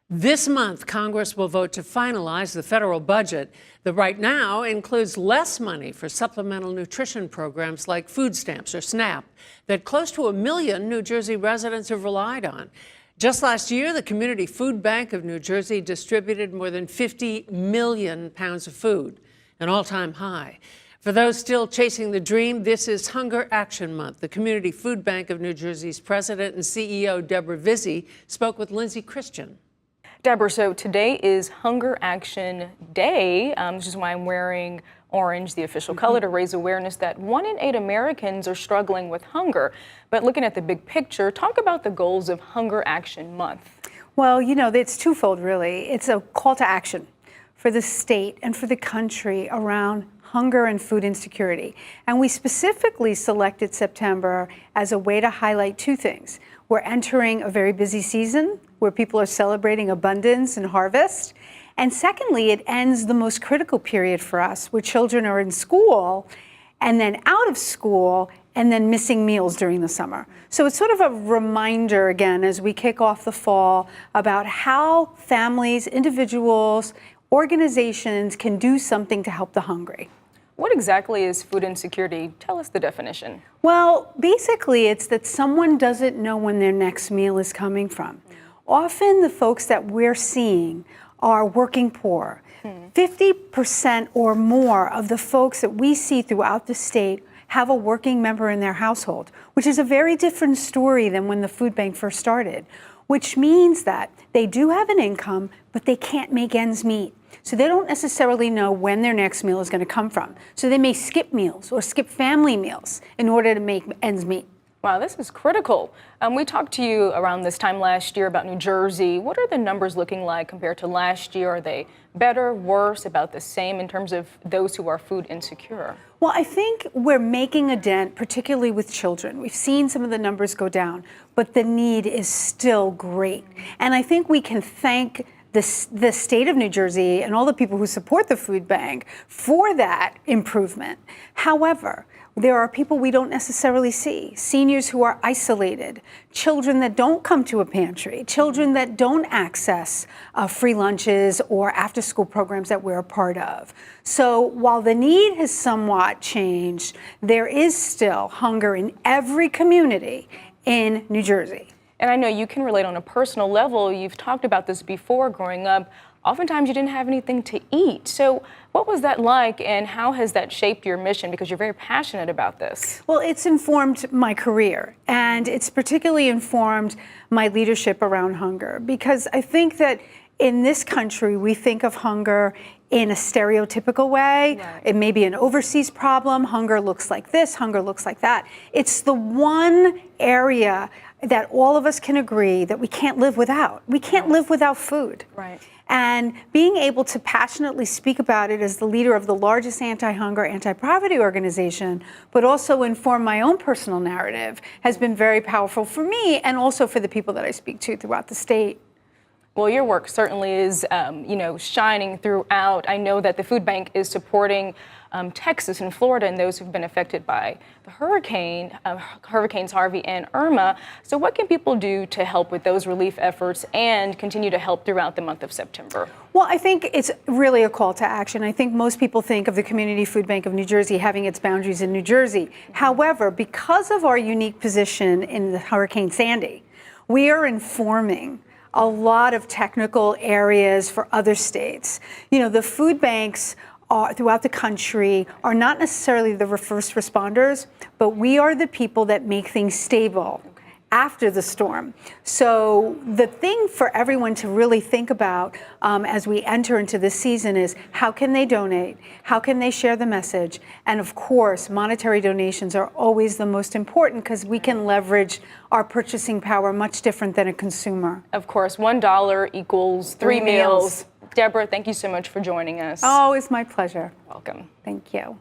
This month, Congress will vote to finalize the federal budget that right now includes less money for supplemental nutrition programs like food stamps or SNAP that close to 1 million New Jersey residents have relied on. Just last year, the Community Food Bank of New Jersey distributed more than 50 million pounds of food, an all-time high. For those still chasing the dream, this is Hunger Action Month. The Community Food Bank of New Jersey's president and CEO, Deborah Vizzi, spoke with Lindsay Christian. Deborah, so today is Hunger Action Day, which is why I'm wearing orange, the official color, to raise awareness that 1 in 8 Americans are struggling with hunger. But looking at the big picture, talk about the goals of Hunger Action Month. Well, you know, it's twofold, really. It's a call to action for the state and for the country around hunger and food insecurity. And we specifically selected September as a way to highlight two things. We're entering a very busy season where people are celebrating abundance and harvest. And secondly, it ends the most critical period for us where children are in school and then out of school and then missing meals during the summer. So it's sort of a reminder again as we kick off the fall about how families, individuals, organizations can do something to help the hungry. What exactly is food insecurity? Tell us the definition. Well, basically, it's that someone doesn't know when their next meal is coming from. Often the folks that we're seeing are working poor. 50% or more of the folks that we see throughout the state have a working member in their household, which is a very different story than when the food bank first started, which means that they do have an income, but they can't make ends meet. So they don't necessarily know when their next meal is going to come from. So they may skip meals or skip family meals in order to make ends meet. Wow, this is critical. We talked to you around this time last year about New Jersey. What are the numbers looking like compared to last year? Are they better, worse, about the same in terms of those who are food insecure? Well, I think we're making a dent, particularly with children. We've seen some of the numbers go down, but the need is still great. And I think we can thank the state of New Jersey and all the people who support the food bank for that improvement. However, there are people we don't necessarily see, seniors who are isolated, children that don't come to a pantry, children that don't access free lunches or after-school programs that we're a part of. So while the need has somewhat changed, there is still hunger in every community in New Jersey. And I know you can relate on a personal level. You've talked about this before growing up. Oftentimes you didn't have anything to eat. So what was that like and how has that shaped your mission? Because you're very passionate about this. Well, it's informed my career and it's particularly informed my leadership around hunger because I think that in this country, we think of hunger in a stereotypical way. Right. It may be an overseas problem. Hunger looks like this, hunger looks like that. It's the one area that all of us can agree that we can't live without. We can't live without food. Right. And being able to passionately speak about it as the leader of the largest anti-hunger, anti-poverty organization, but also inform my own personal narrative has been very powerful for me and also for the people that I speak to throughout the state. Well, your work certainly is, shining throughout. I know that the food bank is supporting Texas and Florida and those who've been affected by the Hurricanes Harvey and Irma. So what can people do to help with those relief efforts and continue to help throughout the month of September? Well, I think it's really a call to action. I think most people think of the Community Food Bank of New Jersey having its boundaries in New Jersey. However, because of our unique position in the Hurricane Sandy, we are informing a lot of technical areas for other states. You know, the food banks throughout the country are not necessarily the first responders, but we are the people that make things stable after the storm. So the thing for everyone to really think about as we enter into this season is how can they donate? How can they share the message? And of course, monetary donations are always the most important because we can leverage our purchasing power much different than a consumer. Of course, $1 equals 3 meals. Deborah, thank you so much for joining us. Oh, it's my pleasure. Welcome. Thank you.